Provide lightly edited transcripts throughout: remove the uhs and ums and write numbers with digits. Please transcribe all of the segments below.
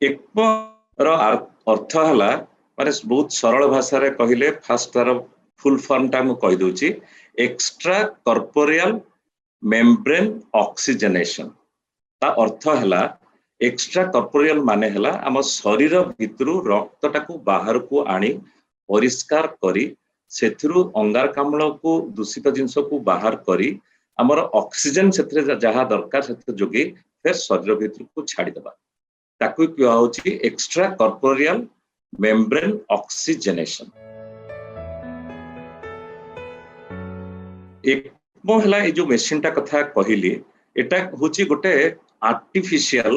ECMO रो अर्थ हला माने बहुत सरल भाषा रे कहिले फास्ट तार फुल फॉर्म टा मु कहि दोची एक्स्ट्रा कॉर्पोरियल मेम्ब्रेन ऑक्सीजनेशन ता अर्थ हला एक्स्ट्रा कॉर्पोरियल माने हला हम शरीर भितरु रक्त टाकू बाहर को आनी परिष्कार करी सेथिरु अंगारकाम्ल को दूषित जिंस को बाहर करी हमर ऑक्सीजन सेथरे जहा दरकार सेथे जोगी फिर शरीर भितर को छाडी दबा ताकू किया होची extra corporeal membrane oxygenation. ECMO हला ए जो मशीन टा कथा कहिली एटा होची गोटे artificial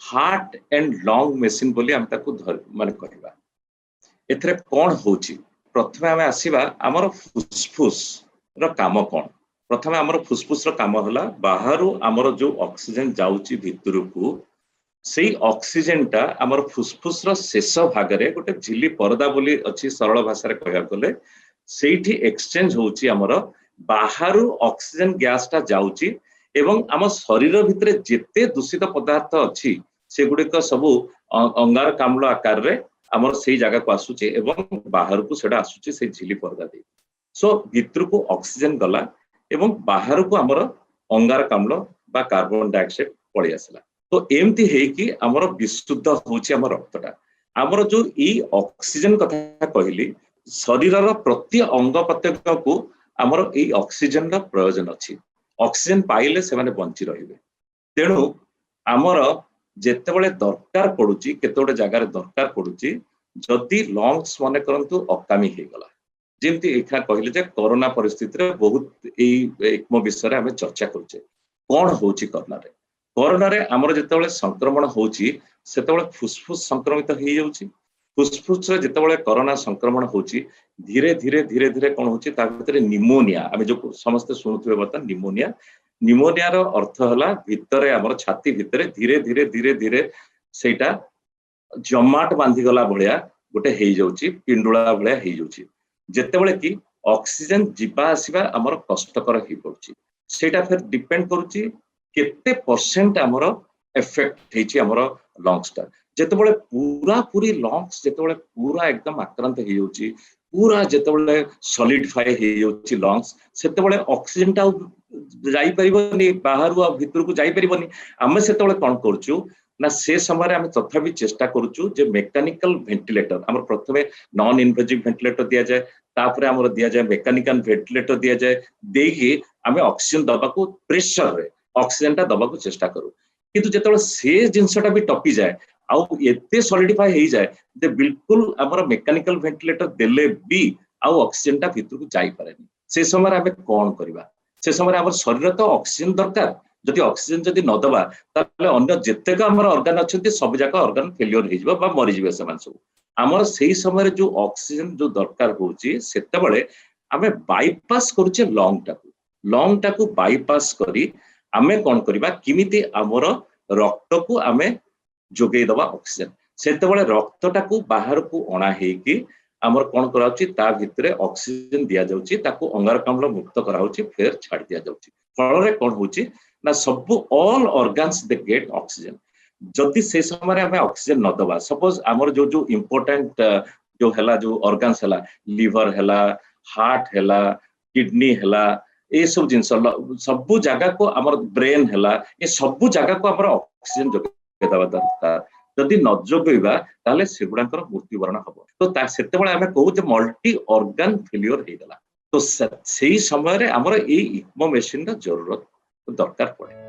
heart and lung machine बोली हम ताकू माने कहबा। एथरे कोन होची प्रथमे हमें आसीबा हमर फुसफुस रो काम कोन। प्रथमे हमर फुसफुस रो काम हला बाहरु हमर जो ऑक्सीजन जाउची भितर को सेई ऑक्सीजन टा हमर फुसफुस रो शेष भाग रे गोटे झिल्ली परदा बोली अछि सरल भाषा रे कहया गले सेठी एक्सचेंज होची हमर बाहरु ऑक्सीजन गैस टा जाउची एवं हम शरीर भितरे जेते दूषित पदार्थ अछि से गुडी को सब अंगारकाम्ल आकार रे हमर सेई जगह को आसुची एवं बाहर को सेडा आसुची से झिल्ली परदा दे सो भितर को ऑक्सीजन गला एवं बाहर को हमर अंगारकाम्ल बा कार्बन डाइऑक्साइड पळि आसला। तो एमती है कि हमर विशुद्ध होची हमर रक्तटा हमर जो ई ऑक्सीजन कथा कहली शरीर रो प्रति अंग प्रत्यंग को हमर ई ऑक्सीजन रो प्रयोजन अछि। ऑक्सीजन पाइले से माने बंची रहिबे तेणु हमर जेतेबेले दरकार पडुची केतोडे जगह रे दरकार पडुची जदी लंग्स माने करंतु अकामी हे गला जेंती एखा कहले जे कोरोना परिस्थिति रे बहुत ई एकमो विषय रे हम चर्चा करछे कोन होची कोरोना रे हमर जेतेबेले संक्रमण होची सेतेबेले फुसफुस संक्रमित हे जाउची फुसफुस रे जेतेबेले कोरोना संक्रमण होची धीरे धीरे धीरे धीरे कोन होची ता भितरे निमोनिया हम जो समस्त सुनुथबे बता निमोनिया रो अर्थ हला भितरे हमर छाती भितरे धीरे धीरे धीरे धीरे सेटा जमाट बांधी गला भलिया गोटे हे जाउची पिंडुळा भलिया हे जाउची जेतेबेले कि ऑक्सीजन जिबा आसीबा हमर कष्टकर हे पड़ची सेटा फिर डिपेंड करूची केते परसेंट हमर इफेक्ट हेची हमर लंग्स ता जेतेबेले पूरा पूरी लंग्स जेतेबेले पूरा एकदम आक्रांत हे जाउची पूरा जेतेबेले सॉलिडिफाई हे जाउची लंग्स सेतेबेले ऑक्सीजन ता जाई परिबनी बाहर आ भीतर को जाई परिबनी हम सेतेबेले कोन करचू ना से समय रे हम तथापि चेष्टा करचू जे मेकानिकल वेंटिलेटर हमर प्रथमे नॉन इन्वेजिव वेंटिलेटर दिया जाय तापरे हमर दिया जाय मेकानिकल वेंटिलेटर दिया जाय देगी हमें ऑक्सीजन दबा को प्रेशर रे ऑक्सीजन टा दबा को चेष्टा करू किंतु जेतेबेले से जिंसटा भी टपी जाय आउ एते सॉलिडिफाई हे जाय जे बिल्कुल हमर मेकानिकल वेंटिलेटर देले भी आउ ऑक्सीजन टा भीतर को जाई पारेनी से समय रे हम कोन करबा से समय हमर शरीर तो ऑक्सीजन दरकार जदि ऑक्सीजन जदि न दबा ताले अन्य जेतेक हमर ऑर्गन अछंती सब जाका ऑर्गन फेलियर हे जिवो बा मरि जिवो समान सब हमर सेही समय जो ऑक्सीजन जो दरकार होची सेतेबेले हमें बाईपास करूचे लंग टाकू बाईपास करी हमें कोन करबा किमिति हमर रक्त को हमें जोगै दबा ऑक्सीजन सेतेबेले रक्त टाकू बाहर को अणा हेकी हमर कोन कराउची ता भितरे ऑक्सीजन दिया जाउची ताकू अंगारकाम्ल मुक्त कराउची फिर छाड़ दिया जाउची फल रे कोन होची ना सब all organs they get oxygen जति से समय हमें ऑक्सीजन न दबा सपोज हमर जो इंपोर्टेंट जो हला जो ऑर्गन्स हला लिवर हला हार्ट हला किडनी हला ए सब जिंस सब जगह को हमर ब्रेन हला ए सब जगह को हमर ऑक्सीजन जोगे दबा दरकार जदि न जोगैबा ताले सेगुडांकर मृत्युवरण हबो तो सेतेबेले हमें कहू जे मल्टी ऑर्गन फेलियर हे गला तो सेही समय रे हमर ए इक्मो मशीन रा जरूरत दरकार पड़े।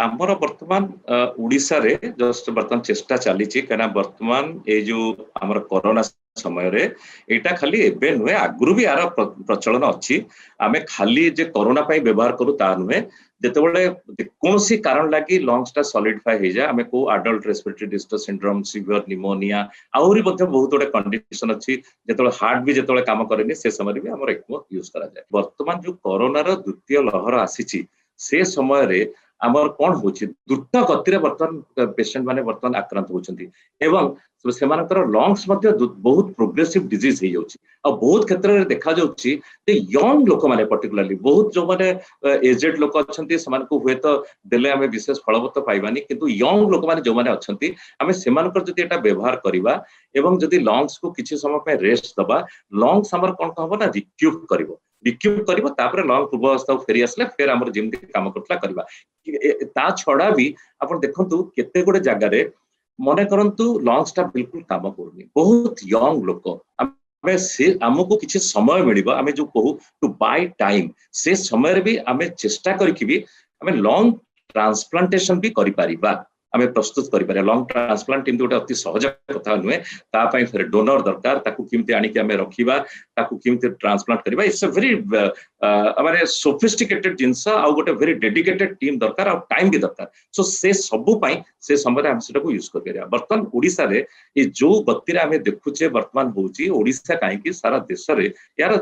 आमर वर्तमान उड़ीसा रे जस्ट वर्तमान चेष्टा चली कहना वर्तमान ए जो आमर कोरोना समय रे एटा खाली एबे नुहे आगुरु भी यार प्रचलन अच्छी आमे खाली जे कोरोना पाई व्यवहार करू ता नुहे जेतेबेले कोनसी कारण लागी लंग्स ता सॉलिडिफाई हे जाय आमे को adult respiratory distress syndrome severe pneumonia आउरी मध्ये बहुत बडे कंडीशन अछि जेतेबेले हार्ट भी जेतेबेले काम करेनी से समय भी हमर एक्मो यूज करा जाय। वर्तमान जो कोरोना रो द्वितीय लहर आसीची से समय रे आमर कौन होची द्रुत गति बर्तमान पेशेंट माने बर्तमान आक्रांत होचंती एवं सेमानकर लंग्स मध्ये बहुत प्रोग्रेसिव डिजीज हो जाउची आ बहुत क्षेत्र में देखा जाउची जे यंग लोक माने पर्टिकुलरली बहुत जो माने एजेड लोक अछंती समान को हुए तो देले हमें विशेष फलवत पाइबानी किंतु यंग लोक माने जो माने अछंती हमें सेमानकर जदि एटा व्यवहार करिबा एवं जदि लंग्स को किछि समय पे रेस्ट दबा लंग्स हमर कोन कहबो ना रिक्यूप करिवो रिक्यूप करिवो तापर लंग पूर्व अवस्था फेरी आसले फेर हमर जेमति काम करतला करबा ता छडा भी आपण देखंतु केते गोटे जगह रे मने करंतु लंग्स टा बिल्कुल काम करनी बहुत यंग लोक आमे से हमको किछि समय मिलिबो आमे जो कहू टू बाय टाइम से समय रे भी आमे चेष्टा करकि भी आमे लंग ट्रांसप्लांटेशन भी करि परिबा आमे प्रस्तुत करि पारे लंग ट्रांसप्लांट किंतु गोटे अति सहज कथा नुहे ता पई फिर डोनर दरकार ताकू किमते आनी कि आमे रखिबा ताकू किमते ट्रांसप्लांट करिबा इट्स अ वेरी माने सोफिस्टिकेटेड जिंस आ गोटे वेरी डेडिकेटेड टीम दरकार आ टाइम भी दरकार सो से सबु पई से समय हम सेटा को यूज कर परिया वर्तमान ओडिसा रे ए जो गति रे आमे देखुचे वर्तमान होची ओडिसा काहे कि सारा देश रे यार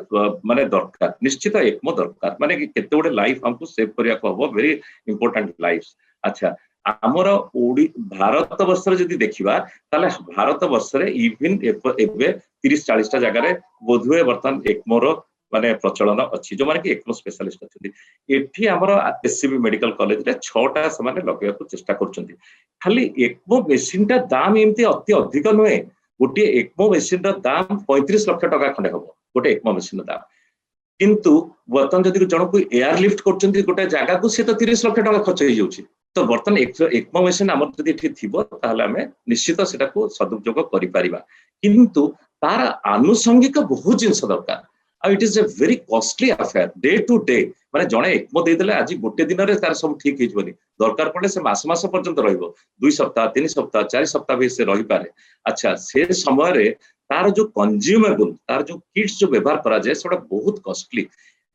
माने दरकार निश्चित एकमो दरकार माने कि केते गोटे लाइफ हमको सेव करिया को हो वेरी इंपोर्टेंट लाइफ अच्छा आमर ओडी भारत वर्ष रे जदी देखिबा ताले भारत वर्ष रे इवन एबे 30-40 टा जगह रे बोधुए वर्तमान एकमोर माने प्रचलन अछि जो माने कि एकमो स्पेशलिस्ट अछि एठी हमर एससीबी मेडिकल कॉलेज रे 6 टा समान लगेया को चेष्टा करछंती खाली एकमो मेशिन टा दाम एमती अति अधिक नहे गोटे एकमो मेशिन रा दाम 35 लाख टका खंडे हबो गोटे एकमो मेशिन रा दाम किंतु वर्तमान जदि जनकु एयर लिफ्ट करछंती गोटे जगह को से तो 30 लाख टका खर्च हो जाउची तो बर्तन एकमो मेशिन आमर जदि एठी थिबो ताहले हमें निश्चित सेटा को सदुपयोग करि परिबा किंतु तार आनुषंगिक बहुत जिंस दरकार it is a very costly affair day to day माने जणे एकमो दे देले आज गोटे दिन रे तार सब ठीक हिजबनी दरकार पड़े से मास मास पर्यंत रहइबो 2 सप्ताह 3 सप्ताह 4 सप्ताह भी से रहि पारे अच्छा से समय रे तार जो कंज्यूमेबल तार जो किट्स जो व्यवहार करा जाय सेटा बहुत कॉस्टली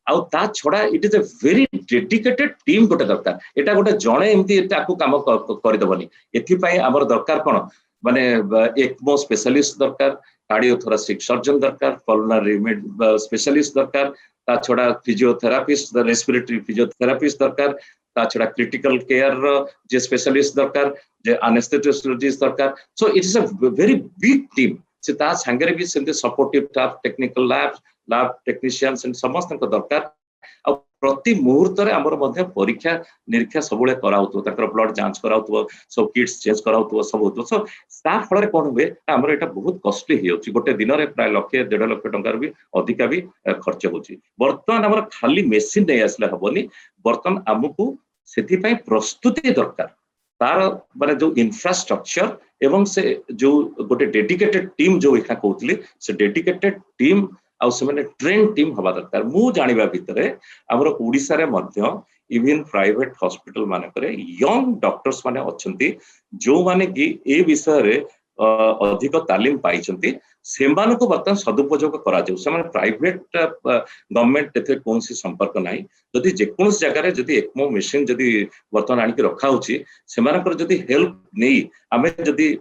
आउ ता छडा it is a very dedicated team गोटे दरकार एटा गोटे जणे एमती ताकू काम करि दबनी एथि पई हमर दरकार कोन माने एकमो स्पेशलिस्ट दरकार कार्डियोथोरासिक सर्जन दरकार पल्मोनरी स्पेशलिस्ट दरकार ता छडा फिजियोथेरापिस्ट रेस्पिरेटरी फिजियोथेरापिस्ट दरकार ता छडा क्रिटिकल केयर जे स्पेशलिस्ट दरकार जे एनेस्थेसियोलॉजिस्ट दरकार so it is a very big team से ता संगे भी सेंते supportive staff technical lab technicians and समस्त दरकार आ प्रति मुहूर्त रे हमर मध्ये परीक्षा निरीक्षा सबले कराउतो तकर ब्लड जांच कराउतो सब किट्स चेंज कराउतो सब होतो सो ता फल रे कोन हुए हमर एटा बहुत कॉस्टली हे होची गोटे दिन रे प्राय लाख 1.5 लाख टंका भी अधिका भी खर्च होची वर्तमान हमर खाली मेशिन नै आसले हबनी वर्तमान हमकु सेति पई प्रस्तुति दरकार तार माने जो इंफ्रास्ट्रक्चर एवं से जो गोटे डेडिकेटेड टीम जो एखा कहउतली से डेडिकेटेड टीम आ से ट्रेन टीम हवा दरकार मु जानिबा भितरे हमर ओडिसा रे मध्य इवन प्राइवेट हॉस्पिटल माने करे यंग डॉक्टर्स माने अछंती जो माने कि ए विषय रे अधिक तालीम पाइछंती सेमान को वर्तमान सदुपयोग करा जाउ से प्राइवेट गवर्नमेंट एथे कोनसी संपर्क नाही जदि जेकोनस जगह रे जदि एकमो मशीन जदि वर्तमान आनी के रखा होची सेमानकर जदि हेल्प नै हमें जदि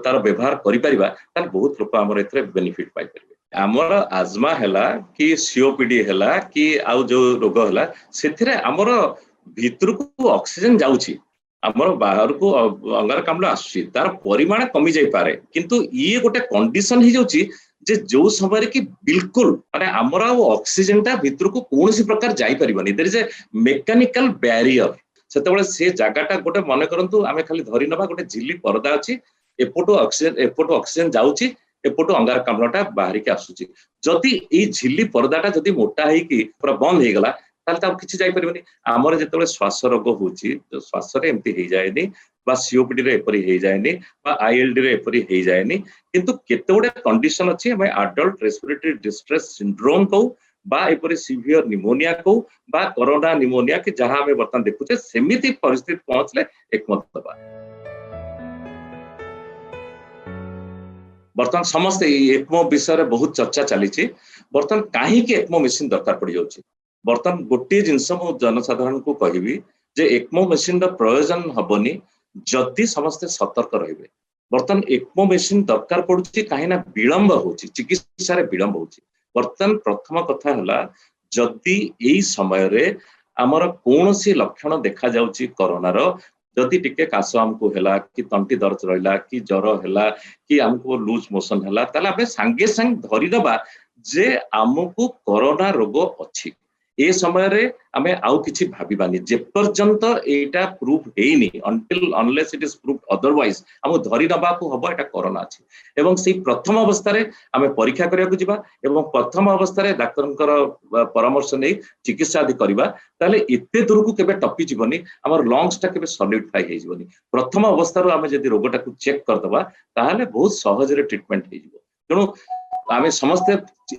तार व्यवहार करि परिबा त बहुत लोक हमर एथरे बेनिफिट पाइ परिबे हमर आजमा हैला कि सीओपीडी हैला कि आउ जो रोग हैला सेथिरे हमर भितर को ऑक्सीजन जाउची हमर बाहर को अंगारकाम्ल आसी तार परिमाण कमी जाई पारे किंतु ये गोटे कंडीशन ही जाउची जे जो समय कि बिल्कुल माने हमर ऑक्सीजन ता भितर को कोनसी प्रकार जाई परिबनी there is a mechanical barrier सेतेबेले से जागाटा गोटे माने करंतु आमे खाली धरि नबा गोटे झिल्ली पर्दा अछि एपोटो ऑक्सीजन जाउची एपोटो अंगारकाम्लटा बाहरी के आसुची जदि ए झिल्ली पर्दाटा जदि मोटा है कि पूरा बंद हे गला ताले ता किछि जाई परिबनी हमर जेतेबेले श्वास रोग होची तो श्वास रे एम्ति हे जायनी बा सीओपीडी रे एपरी हे जायनी बा आईएलडी रे एपरी हे जायनी किंतु केते गोटे कंडीशन अछि हमें एडल्ट रेस्पिरेटरी डिस्ट्रेस सिंड्रोम को बा एपरी सीवियर निमोनिया को बा कोरोना निमोनिया कि जहां हमें वर्तमान देखुचे सेमिति परिस्थिति पहुंचले एकमत दबा वर्तमान समस्त एकमो विषय बहुत चर्चा चली वर्तमान कहीं एकमो मशीन दरकार पड़ जाउची वर्तमान गोटे जिनस मु जनसाधारण को कहबी जे एकमो मशीन प्रयोजन हबनी जदि समस्त सतर्क रहिबे वर्तमान एकमो मशीन दरकार पड़ुची कहीं ना विलंब होची चिकित्सा रे विलंब होची वर्तमान प्रथम कथा हला जदि एई समय रे आमर कौन सी लक्षण देखा जाउची कोरोना रो जदि टिके काश हमको हैला कि तंटी दर्द रहिला कि ज्वर हैला कि हमको लूज मोशन हैला ताले आमे संगे संग धरि दबा जे हमको कोरोना रोग अछि ए समय रे आमे आउ किछि भाबिबानी जे पर्यंत एटा प्रूफ हेइनी until unless it is proof otherwise हम धरि दबा को हबो एटा कोरोना अछि एवं से प्रथम अवस्था रे आमे परीक्षा करिया को जिबा एवं प्रथम अवस्था रे डाक्टरंकर परामर्श नै चिकित्सा आदि करबा ताले एते दूर को केबे टपी जीवनी हमर लंग्स टा केबे सॉलिडिफाई हे जीवनी प्रथम अवस्था रो आमे जदि रोगटा को चेक कर दबा ताले बहुत सहज रे ट्रीटमेंट हे जीवो तेणु आमे समस्त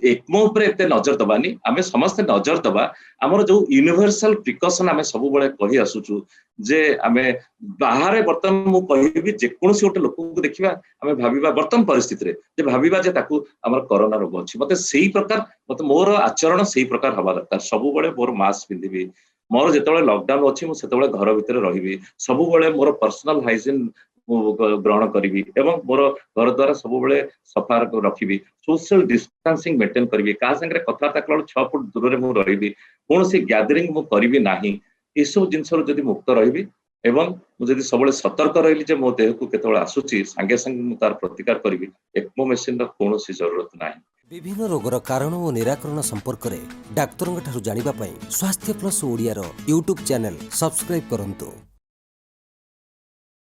एकमो ऊपर एते नजर दबानी आमे समस्त नजर दबा हमर जो यूनिवर्सल प्रिकॉशन आमे सब बळे कहि आसुचु जे आमे बाहरे बर्तन मु कहिबी जे कोनसी ओटे लोक को देखिबा आमे भाबिबा बर्तन परिस्थिति रे जे भाबिबा जे ताकू हमर कोरोना रोग अछि मते सेही प्रकार मते मोर आचरण सेही प्रकार हवा दरकार सब बळे मोर मास्क पिंदिबी मोर जेतबळे लॉकडाउन अछि मु सेतबळे घर भितर रहिबी सब बळे मोर पर्सनल हाइजीन ग्रहण करी एवं मोर घर द्वारा सब बळे सफा रखिबी सोशल डिस्टेंसिंग मेंटेन करी का संगे कथबार्ता कला 6 फुट दूर रे मु रहिबी कोनोसी गैदरिंग मु करिबी नाही ए सब जिंस रो जदी मुक्त रहिबी एवं मु जदी सबले सतर्क रहिली जे मो देह को केतबळे आसुची संगे संगे मु तार प्रतिकार करिबी एक्मो मशीन रो कोनोसी जरूरत नाही विभिन्न रोगर कारण और निराकरण संपर्क में डाक्तरों ठारू जानिबा पई स्वास्थ्य प्लस ओडिया रो यूट्यूब चैनल सब्सक्राइब करंतु।